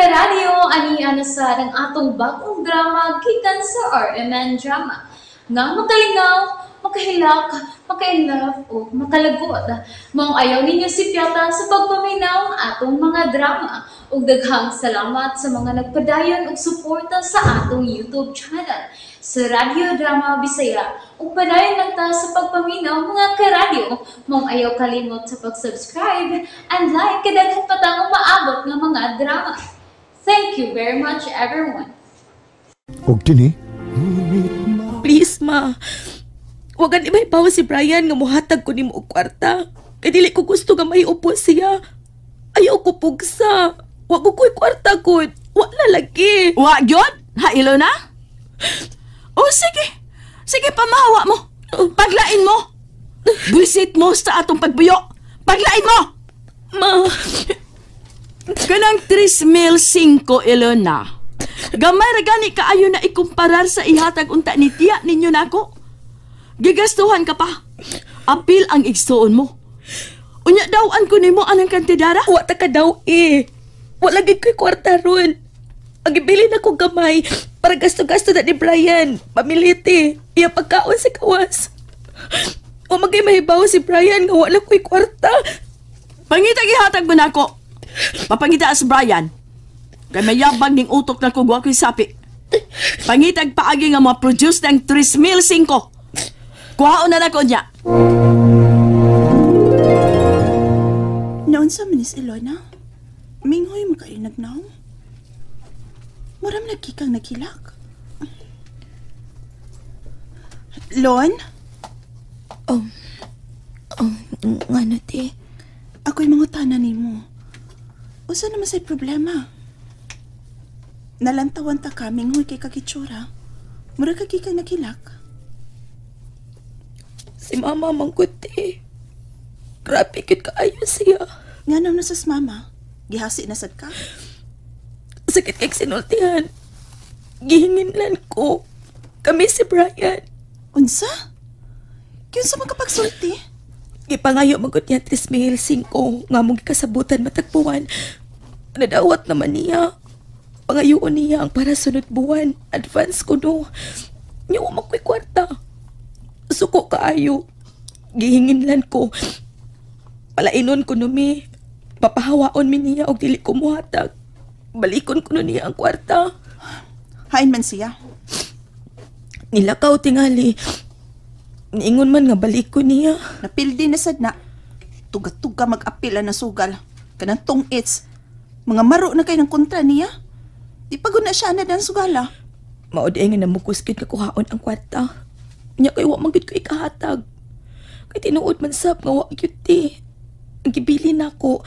karadyo, ani sa ng atong bagong drama gikan sa RMN Drama. Nga makalingaw, makahilak, maka-inlove, o makalagot. Maong ayaw ninyo si Piata sa pagpaminaw atong mga drama. Ug daghang salamat sa mga nagpadayon ug suporta sa atong YouTube channel sa Radio Drama Bisaya. Ug padayon lang ta sa pagpaminaw mga karadyo. Maong ayaw kalimot sa pag-subscribe and like kadaghan pa tang maabot nga mga drama. Thank you very much everyone. Huwag din eh. Please, ma. Huwag iba'y bawa si Brian nga muhatag ko ni mo og kwarta. Kaya dili ko gusto nga may upo siya. Ayaw ko pugsa. Huwag ko ko'y kwarta ko. Wala lagi. Wa gyud? Ha, Ilona? O sige. Sige, pamahawa mo. Paglain mo. Buisit mo sa atong pagbuyo. Paglain mo. Ma. Kanang 3,500, Ilona. Gamay ra gani kaayo na ikumparar sa ihatag unta ni tiya ninyo nako. Gigastuhan ka pa. Apil ang igsuon mo. Unya dawan ko nimo anang kantidara? Wa ta ka daw eh. Wala gid ko'y kwarta ron. Ang ibili na ko gamay para gasto-gasto na ni Brian. Pamiliti. Iya pagkaon sa kawas. O magay mahibaw si Brian nga wala ko'y kwarta. Pangitag ihatag mo nako. Papangita sa Brian. Kay mayabang ning utok na kugwa ko'y sapi. Pangitag paagi nga ma-produce ng 3,500. Kuhaon na nako niya. Noon sa Miss Ilona, minghoy makainag na. Maram nagkikang nakilak. Lon? Oh, nga na ti. Ako'y mangutana ni mo. Usa naman sa'y problema. Nalantawan ta ka, minghoy kay kakitsura. Mura kagkikang nakilak. Si mama mangkuti. Grabe kit kaayo siya. Nga naman sa mama, gihasi na sad ka. Sakit kay sinultihan. Gihinginlan ko. Kami si Brian. Unsa? Kung sa magkapagsulti? Gipangayo magod niya 3,500 nga mong gikasabutan matagpuan. Nadawat naman niya. Pangayoon niya ang para sunod buwan. Advance ko no. Niya umakoy kwarta. Suko kaayo. Gihinginlan ko. Palainon ko no mi. Papahawaon mi niya og dili ko muhatag. Balikon ko no niya ang kwarta. Hain man siya. Nilakaw tingali. Niingon man nga balik ko niya. Napildi na sad na. Tuga-tuga mag-apila na sugal. Kanang tungits. Mga maro na kay ng kontra niya. Di pagod na siya na dan sugala. Maod ay nga namukuskit ka kuhaon ang kwarta. Nya kay wa magid ko ikahatag. Kay tinuod man sab nga wa gyud. Ang gibili na ko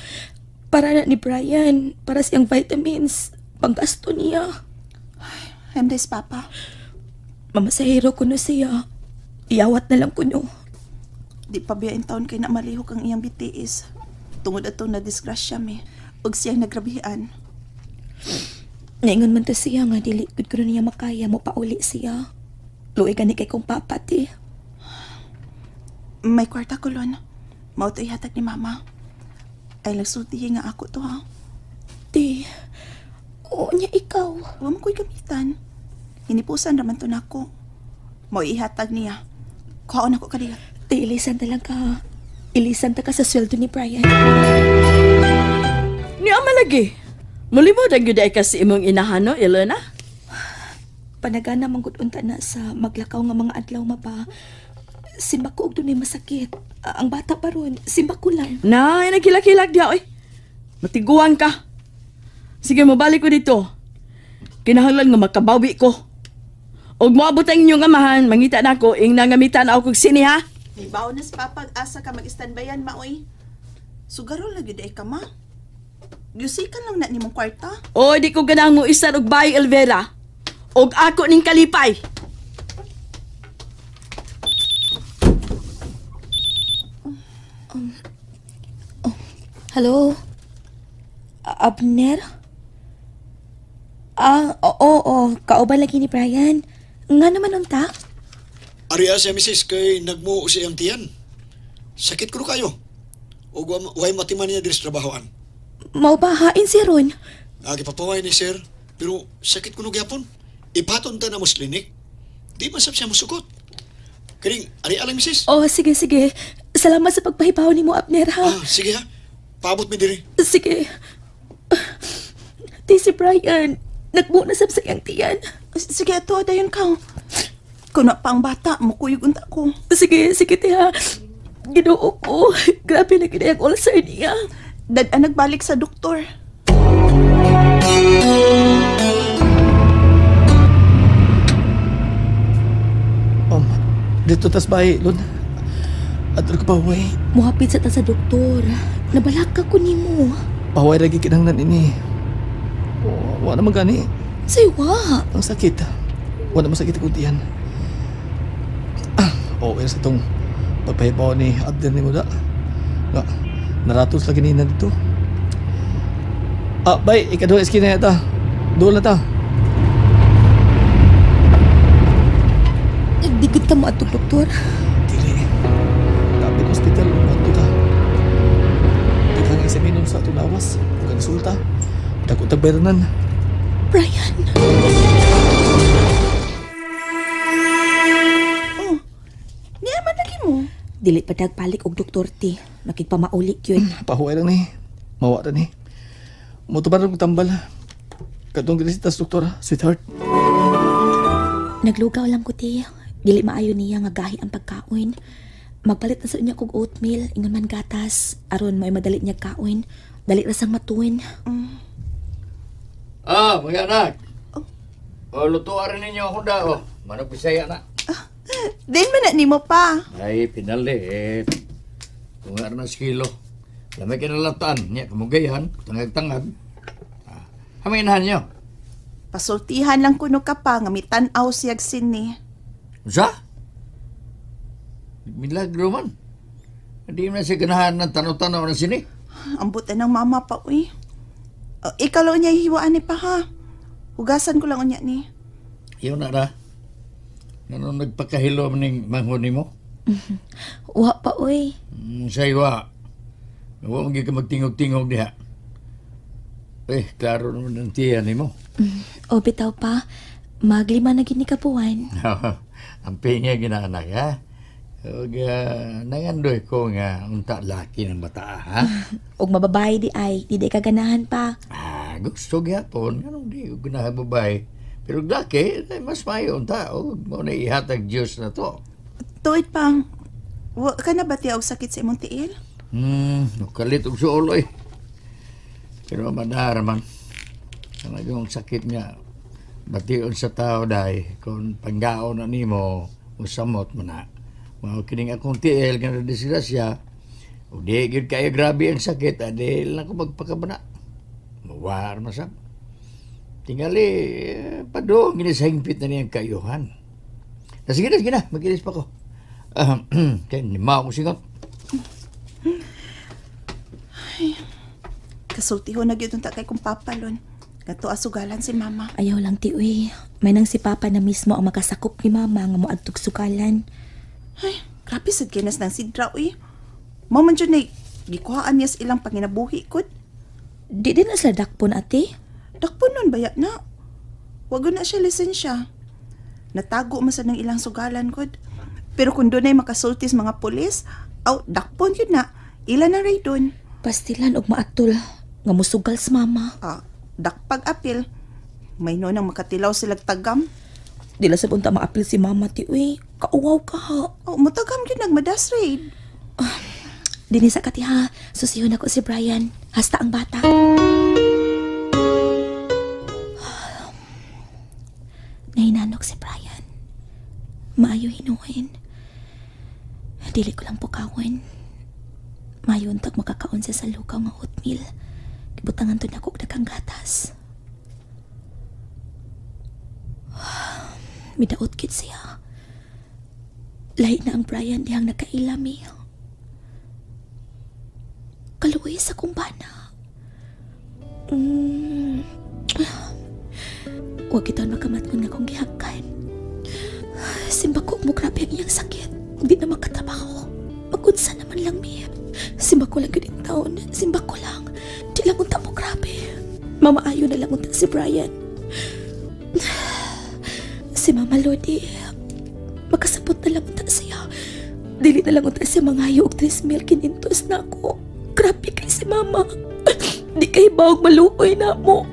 para na ni Brian, para siyang vitamins, panggasto niya. Hemdes, Papa. Mamasahero ko no siya. Iyawat na lang ko no. Di pa biyain taon kay na malihok ang iyang bitiis. Tungod atong na disgrasya mi. Ug siyang nagrabihan. Naingon man to siya nga dili gud ko niya makaya mo pauli siya. Luoy gani kay kong papa ti. May kwarta ko lon. Mao to ihatag ni Mama. Ay lagsultihin nga ako to ha. Ti. Oo niya ikaw. Wa mo ko'y gamitan. Hinipusan raman to nako. Mao ihatag niya. Kuhaon ako kadiya. Ti, ilisan ta lang ka. Ilisan ta ka sa sweldo ni Brian. Ni ama lagi. Mulimo dang gyud ay kasi imong inahano, Ilona? Panagana manggod unta na sa maglakaw nga mga adlaw mapa. Simba ko og dunay masakit. Ang bata pa ron, simba ko lang. Nay, nagkilak-kilak diya, oy. Matiguan ka. Sige, mabalik ko dito. Kinahanglan nga makabawi ko. Og moabot ang inyong amahan, mangita na ako, ing nangamitan ako kog sini, ha? May baon na si Papa, asa ka mag-standbayan, maoy. Sugaro lagi day ka, ma. Yusikan lang na ni mong kwarta. O, di ko ganang mo isar og Bay Elvera. Og ako ning kalipay. Hello? Abner? Oo. Kauban lagi ni Brian. Nga naman unta? Ariya siya, misis, kay nagmuo siyang tiyan. Sakit ko kayo. O way matiman niya diri sa trabahoan. Maubahain si Ron. Papaway ni sir, pero sakit kuno gyapon. Ipaton ta na mo sa klinik. Di man sab siya musugot. Kaning, ari alang misis. Oh, sige, sige. Salamat sa pagpahibaw ni mo, Abner, ha? Sige ha. Paabot mi diri. Sige. Ti si Brian, nagbuo na sab sa iyang tiyan. Sige, ato, dayon kang. Kung na pa ang bata, mukuyog unta ko. Sige, sige, ti ha. Ginoo ko. Grabe na gina yung ulcer niya. Dad, nagbalik sa doktor. Dito tas bahay, Lord. At ko paway. Muhapit sa ta sa doktor. Nabalaka ko ni mo. Paway lagi kinahanglan ini. Wala naman gani. Saywa. Ang sakit. Wala naman sakit ang tiyan. Okay sa itong pagpahibaw ni Abner ni Muda. Nga, naratos lagi nina dito. Bay, ikaduha iskina yata. Doon na ta. Digit ka mo atong doktor. Dili. Kapit hospital, mato ta. Di kang examinon sa itong lawas. Kung resulta, dako tagberanan. Brian. Oh, niya man lagi mo. Dili pa dagpalik og doktor ti. Nakigpamaulik yun. Pahuay lang ni. Mawa na ni. Mutuban rin tambal. Katong ginisitas, doktor, sweetheart. Naglugaw lang ko ti. Dili maayo niya nga gahi ang pagkaon. Magpalit na sa niya kog oatmeal, ingon man gatas. Aron may madali niya kaon. Dali rasang matuwin. Mga anak. Lutuan rin ninyo ako da. Manong Bisaya na. Din man na ni mo pa. Ay, pinalit. Kung nga na kilo. Lamay ka na lataan. Niya, kamugayan. Tangag-tangag. Haminahan nyo. Pasultihan lang kuno ka pa nga mitanaw siyag sini. Sa? Milagro man. Hindi mo na siya ganahan ng tanaw-tanaw na sini. Ambot ng mama pa, uy. Ikaw lang niya hiwaan ni pa, ha? Hugasan ko lang unya ni. Iyon na na. Ano nagpakahilo ng manghuni mo? Wa pa, uy. Sa iwa. Huwag ka magtingog-tingog diha. Klaro naman ang tiyan ni mo. O bitaw pa, maglima na gini kapuan. Ang pinga ginaanak, ha? Huwag nangandoy ko nga unta laki ng bata, ha? Og mababay di ay, di kaganahan pa. Gusto gyapon. Anong di ko ganahan babay? Pero laki, mas mayo unta. Mo na ihatag Diyos na to. Tuwid pang, wa ka na ba tiyaw sakit sa imong tiil? Kalit og suol, eh. Pero madara man. Talagang sakit niya. Bation sa tao dahi. Kung panggaon na nimo, usamot mo na. Mga kining akong tiil, nga na disgrasya. O di, yun kaya grabe ang sakit. Adil na ko magpakabana. Mawar masab. Tingali, padong, ginisahingpit na niyang kayuhan. Sige na. Mag-ilis pa ko. Kaya lima akong singot. Kasultiho na gyud unta kay kong papalon. Gato asugalan si mama. Ayaw lang ti, uy. May nang si Papa na mismo ang makasakop ni Mama nga moadtog sukalan. Ay, grabe sad kinas ng sidra, uy. Maman dyan ay, gikuhaan niya sa ilang panginabuhi kod. Di din na sila dakpon, ate. Dakpon nun, bayat na. Wag na siya lisensya. Natago man sa ng ilang sugalan kod. Pero kung doon ay makasultis mga polis, dakpon yun na. Ilan na ray doon. Pastilan og maatol nga musugal sa Mama. Dakpag apil. May no nang makatilaw silag tagam. Dila sa punta maapil si Mama ti, uy. Kauwaw ka ha. Matagam yun nagmadas raid. Dini sa kati ha. Susiyon ako si Brian. Hasta ang bata. Nahinanok si Brian. Maayo hinuhin. Dili ko lang pukawin. Maayo untag makakaon siya sa lukaw nga oatmeal. Kibutangan to na kog daghang gatas. Midaot kit siya. Lahi na ang Brian dihang nakailami. Kaluoy sa kumbana. Huwag ito makamatngon nga kong gihakan. Simba ko mo grabe ang iyang sakit. Hindi na makatrabaho. Magkunsa naman lang, mi. Simba ko lang ganit taon. Simba ko lang. Di lang unta mo grabe. mamaayo na lang unta si Brian. Si Mama Lodi, makasabot na lang unta siya. Dili na lang unta siya mangayo og 3,500 na ako. Grabe kay si Mama. Di kay bawag maluoy na mo.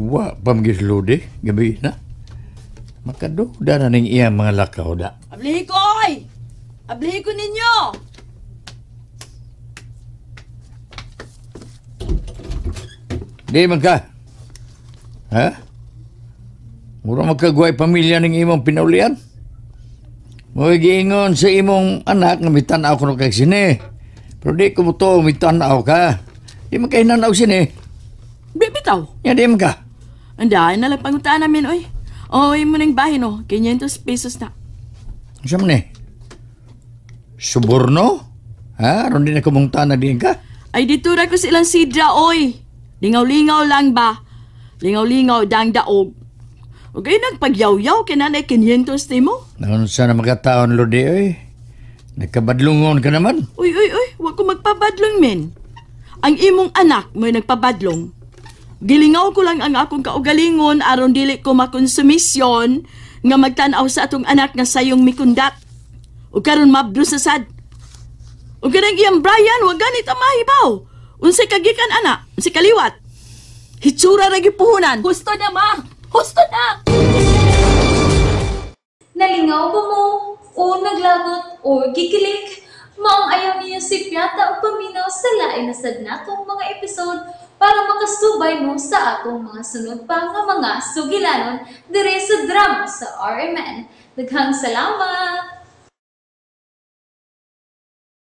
Wa pamgis Lodi, gabi na. Makaduda na ning iyang mga lakaw da. Ablihi ko, oy! Ablihi ko ninyo! Di man ka. Ha? Mura magkagway pamilya ning imong pinaulian? Mo'y giingon sa imong anak nga mitanaw ko no kay sini. Pero di ko mo to mitanaw ka. Di man kayo nanaw sini. Bitaw. Yan di man ka. Anday na lang panguntaan namin, oy. Oy, mo nang bahin, oh. 500 pesos na. Saan man eh? Suborno? Ha? Aron din na kumungta na din ka? Ay, ditura ko silang sidra, oy. Lingaw-lingaw lang ba? Lingaw-lingaw dang daog. O kayo nagpagyaw-yaw, kinanay 500 mo? Naon sana magkataon, Lodi, oy. Nagkabadlungon ka naman. Uy, wag ko magpabadlong, men. Ang imong anak mo'y nagpabadlong. Gilingaw ko lang ang akong kaugalingon aron dili ko makonsumisyon nga magtanaw sa atong anak nga sayong mikundat. O karon mabdo sa sad. O kanang iyang Brian, wag ganit ang mahibaw. Unsay kagikan anak, unsay kaliwat. Hitsura ra gipuhunan. Husto na, ma. Husto na. Nalingaw ba mo? O naglagot? O gikilig? Maong ayaw niya si Piata o paminaw sa lain na sad natong mga episode para makasubay mo sa atong mga sunod pa nga mga sugilanon dire sa drama sa RMN. Daghang salamat!